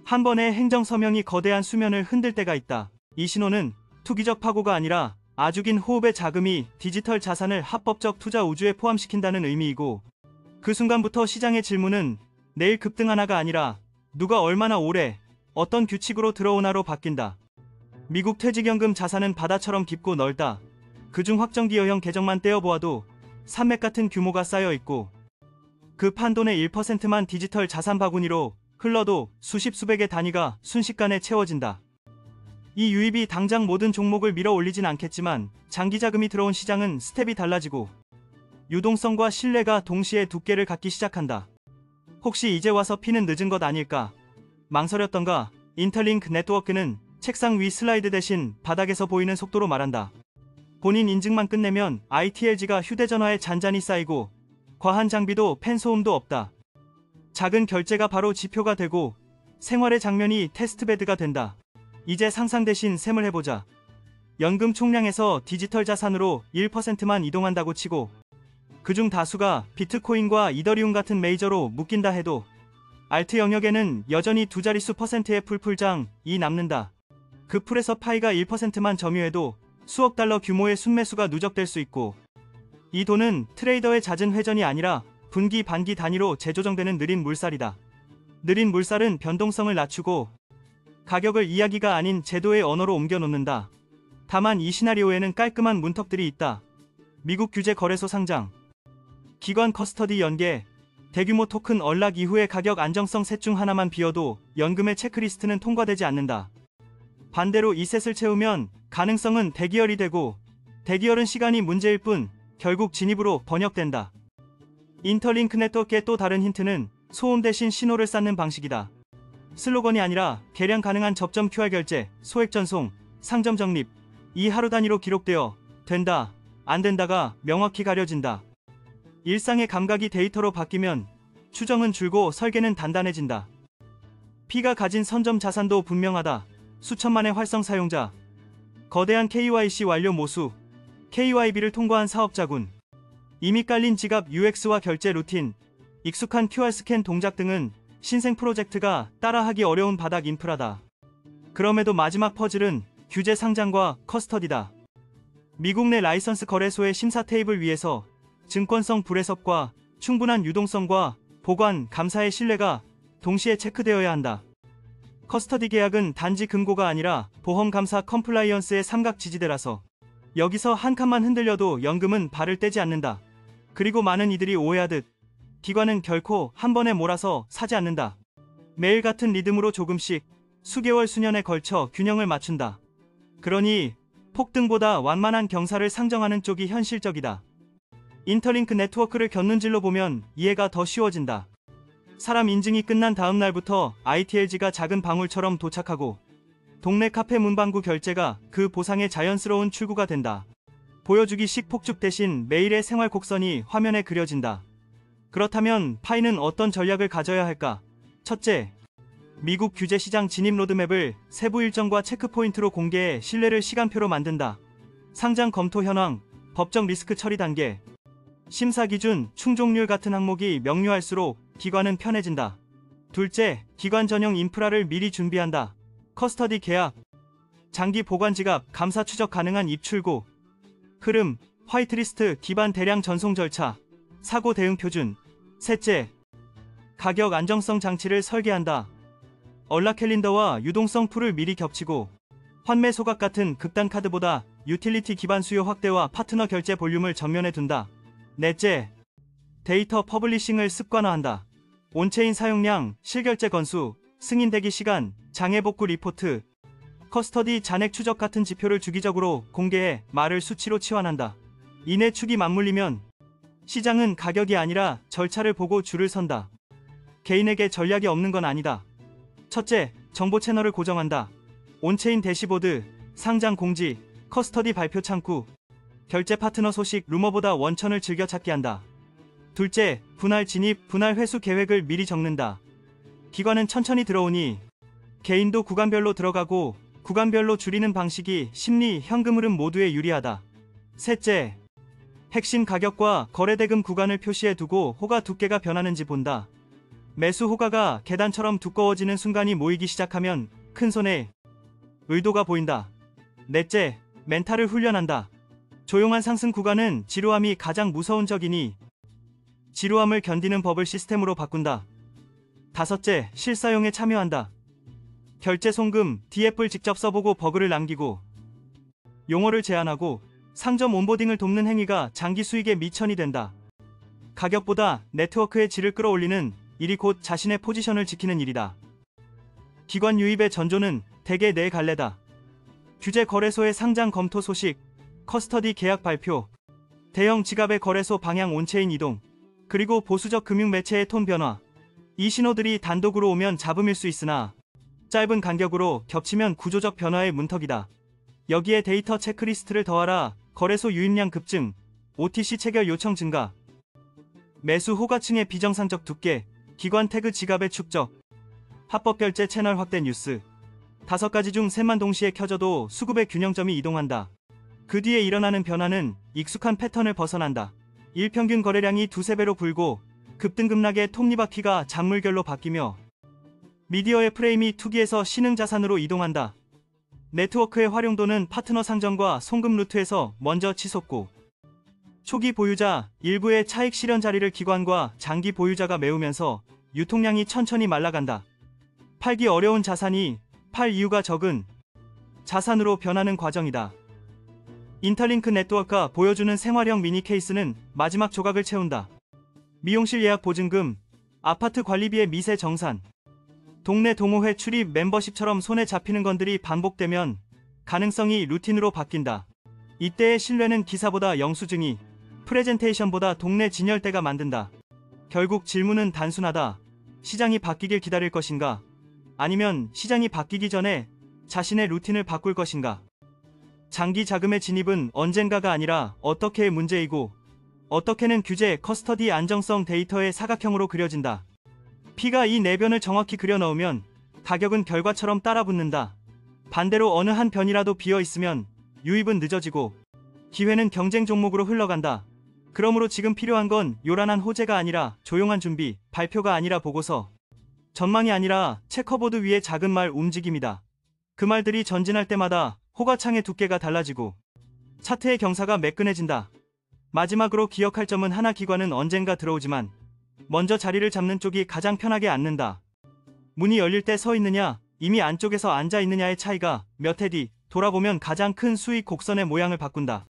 한 번의 행정서명이 거대한 수면을 흔들 때가 있다. 이 신호는 투기적 파고가 아니라 아주 긴 호흡의 자금이 디지털 자산을 합법적 투자 우주에 포함시킨다는 의미이고, 그 순간부터 시장의 질문은 내일 급등하나가 아니라 누가 얼마나 오래 어떤 규칙으로 들어오나로 바뀐다. 미국 퇴직연금 자산은 바다처럼 깊고 넓다. 그중 확정 기여형 계정만 떼어보아도 산맥 같은 규모가 쌓여 있고, 그 판돈의 1%만 디지털 자산 바구니로 흘러도 수십 수백의 단위가 순식간에 채워진다. 이 유입이 당장 모든 종목을 밀어 올리진 않겠지만 장기 자금이 들어온 시장은 스텝이 달라지고 유동성과 신뢰가 동시에 두께를 갖기 시작한다. 혹시 이제 와서 피는 늦은 것 아닐까 망설였던가? 인터링크 네트워크는 책상 위 슬라이드 대신 바닥에서 보이는 속도로 말한다. 본인 인증만 끝내면 ITLG가 휴대전화에 잔잔히 쌓이고 과한 장비도 팬소음도 없다. 작은 결제가 바로 지표가 되고 생활의 장면이 테스트베드가 된다. 이제 상상 대신 셈을 해보자. 연금 총량에서 디지털 자산으로 1%만 이동한다고 치고 그중 다수가 비트코인과 이더리움 같은 메이저로 묶인다 해도 알트 영역에는 여전히 두 자릿수 %의 풀풀장이 남는다. 그 풀에서 파이가 1%만 점유해도 수억 달러 규모의 순매수가 누적될 수 있고, 이 돈은 트레이더의 잦은 회전이 아니라 분기 반기 단위로 재조정되는 느린 물살이다. 느린 물살은 변동성을 낮추고 가격을 이야기가 아닌 제도의 언어로 옮겨놓는다. 다만 이 시나리오에는 깔끔한 문턱들이 있다. 미국 규제 거래소 상장, 기관 커스터디 연계, 대규모 토큰 언락 이후의 가격 안정성 셋 중 하나만 비어도 연금의 체크리스트는 통과되지 않는다. 반대로 이 셋을 채우면 가능성은 대기열이 되고, 대기열은 시간이 문제일 뿐 결국 진입으로 번역된다. 인터링크 네트워크의 또 다른 힌트는 소음 대신 신호를 쌓는 방식이다. 슬로건이 아니라 계량 가능한 접점 QR 결제, 소액 전송, 상점 적립, 이 하루 단위로 기록되어 된다, 안 된다가 명확히 가려진다. 일상의 감각이 데이터로 바뀌면 추정은 줄고 설계는 단단해진다. P가 가진 선점 자산도 분명하다. 수천만의 활성 사용자, 거대한 KYC 완료 모수, KYB를 통과한 사업자군, 이미 깔린 지갑 UX와 결제 루틴, 익숙한 QR 스캔 동작 등은 신생 프로젝트가 따라하기 어려운 바닥 인프라다. 그럼에도 마지막 퍼즐은 규제 상장과 커스터디다. 미국 내 라이선스 거래소의 심사 테이블 위에서 증권성 불해석과 충분한 유동성과 보관, 감사의 신뢰가 동시에 체크되어야 한다. 커스터디 계약은 단지 금고가 아니라 보험 감사 컴플라이언스의 삼각 지지대라서 여기서 한 칸만 흔들려도 연금은 발을 떼지 않는다. 그리고 많은 이들이 오해하듯 기관은 결코 한 번에 몰아서 사지 않는다. 매일 같은 리듬으로 조금씩 수개월 수년에 걸쳐 균형을 맞춘다. 그러니 폭등보다 완만한 경사를 상정하는 쪽이 현실적이다. 인터링크 네트워크를 곁눈질로 보면 이해가 더 쉬워진다. 사람 인증이 끝난 다음 날부터 ITLG가 작은 방울처럼 도착하고 동네 카페 문방구 결제가 그 보상의 자연스러운 출구가 된다. 보여주기식 폭죽 대신 매일의 생활 곡선이 화면에 그려진다. 그렇다면 파이는 어떤 전략을 가져야 할까? 첫째, 미국 규제 시장 진입 로드맵을 세부 일정과 체크포인트로 공개해 신뢰를 시간표로 만든다. 상장 검토 현황, 법적 리스크 처리 단계, 심사 기준, 충족률 같은 항목이 명료할수록 기관은 편해진다. 둘째, 기관 전용 인프라를 미리 준비한다. 커스터디 계약, 장기 보관 지갑, 감사 추적 가능한 입출고, 흐름, 화이트리스트 기반 대량 전송 절차, 사고 대응 표준. 셋째, 가격 안정성 장치를 설계한다. 언락 캘린더와 유동성 풀을 미리 겹치고 환매 소각 같은 극단 카드보다 유틸리티 기반 수요 확대와 파트너 결제 볼륨을 전면에 둔다. 넷째, 데이터 퍼블리싱을 습관화한다. 온체인 사용량, 실결제 건수, 승인 대기 시간, 장애 복구 리포트, 커스터디 잔액 추적 같은 지표를 주기적으로 공개해 말을 수치로 치환한다. 이내 축이 맞물리면 시장은 가격이 아니라 절차를 보고 줄을 선다. 개인에게 전략이 없는 건 아니다. 첫째, 정보 채널을 고정한다. 온체인 대시보드, 상장 공지, 커스터디 발표 창구, 결제 파트너 소식, 루머보다 원천을 즐겨 찾기 한다. 둘째, 분할 진입, 분할 회수 계획을 미리 적는다. 기관은 천천히 들어오니 개인도 구간별로 들어가고 구간별로 줄이는 방식이 심리, 현금 흐름 모두에 유리하다. 셋째, 핵심 가격과 거래대금 구간을 표시해 두고 호가 두께가 변하는지 본다. 매수 호가가 계단처럼 두꺼워지는 순간이 모이기 시작하면 큰 손에 의도가 보인다. 넷째, 멘탈을 훈련한다. 조용한 상승 구간은 지루함이 가장 무서운 적이니 지루함을 견디는 법을 시스템으로 바꾼다. 다섯째, 실사용에 참여한다. 결제 송금, DF를 직접 써보고 버그를 남기고 용어를 제한하고 상점 온보딩을 돕는 행위가 장기 수익의 미천이 된다. 가격보다 네트워크의 질을 끌어올리는 일이 곧 자신의 포지션을 지키는 일이다. 기관 유입의 전조는 대개 네 갈래다. 규제 거래소의 상장 검토 소식, 커스터디 계약 발표, 대형 지갑의 거래소 방향 온체인 이동, 그리고 보수적 금융 매체의 톤 변화. 이 신호들이 단독으로 오면 잡음일 수 있으나 짧은 간격으로 겹치면 구조적 변화의 문턱이다. 여기에 데이터 체크리스트를 더하라. 거래소 유입량 급증, OTC 체결 요청 증가, 매수 호가층의 비정상적 두께, 기관 태그 지갑의 축적, 합법 결제 채널 확대 뉴스. 5가지 중 셋만 동시에 켜져도 수급의 균형점이 이동한다. 그 뒤에 일어나는 변화는 익숙한 패턴을 벗어난다. 일평균 거래량이 두세 배로 불고 급등급락의 톱니바퀴가 잔물결로 바뀌며 미디어의 프레임이 투기에서 신흥자산으로 이동한다. 네트워크의 활용도는 파트너 상점과 송금 루트에서 먼저 치솟고 초기 보유자 일부의 차익 실현 자리를 기관과 장기 보유자가 메우면서 유통량이 천천히 말라간다. 팔기 어려운 자산이 팔 이유가 적은 자산으로 변하는 과정이다. 인터링크 네트워크가 보여주는 생활형 미니 케이스는 마지막 조각을 채운다. 미용실 예약 보증금, 아파트 관리비의 미세 정산, 동네 동호회 출입 멤버십처럼 손에 잡히는 건들이 반복되면 가능성이 루틴으로 바뀐다. 이때의 신뢰는 기사보다 영수증이, 프레젠테이션보다 동네 진열대가 만든다. 결국 질문은 단순하다. 시장이 바뀌길 기다릴 것인가? 아니면 시장이 바뀌기 전에 자신의 루틴을 바꿀 것인가? 장기 자금의 진입은 언젠가가 아니라 어떻게의 문제이고 어떻게는 규제, 커스터디, 안정성, 데이터의 사각형으로 그려진다. P가 이 내변을 정확히 그려 넣으면 가격은 결과처럼 따라붙는다. 반대로 어느 한 변이라도 비어 있으면 유입은 늦어지고 기회는 경쟁 종목으로 흘러간다. 그러므로 지금 필요한 건 요란한 호재가 아니라 조용한 준비, 발표가 아니라 보고서, 전망이 아니라 체커보드 위의 작은 말 움직임이다. 그 말들이 전진할 때마다 호가창의 두께가 달라지고 차트의 경사가 매끈해진다. 마지막으로 기억할 점은 하나, 기관은 언젠가 들어오지만 먼저 자리를 잡는 쪽이 가장 편하게 앉는다. 문이 열릴 때 서 있느냐, 이미 안쪽에서 앉아 있느냐의 차이가 몇 해 뒤 돌아보면 가장 큰 수익 곡선의 모양을 바꾼다.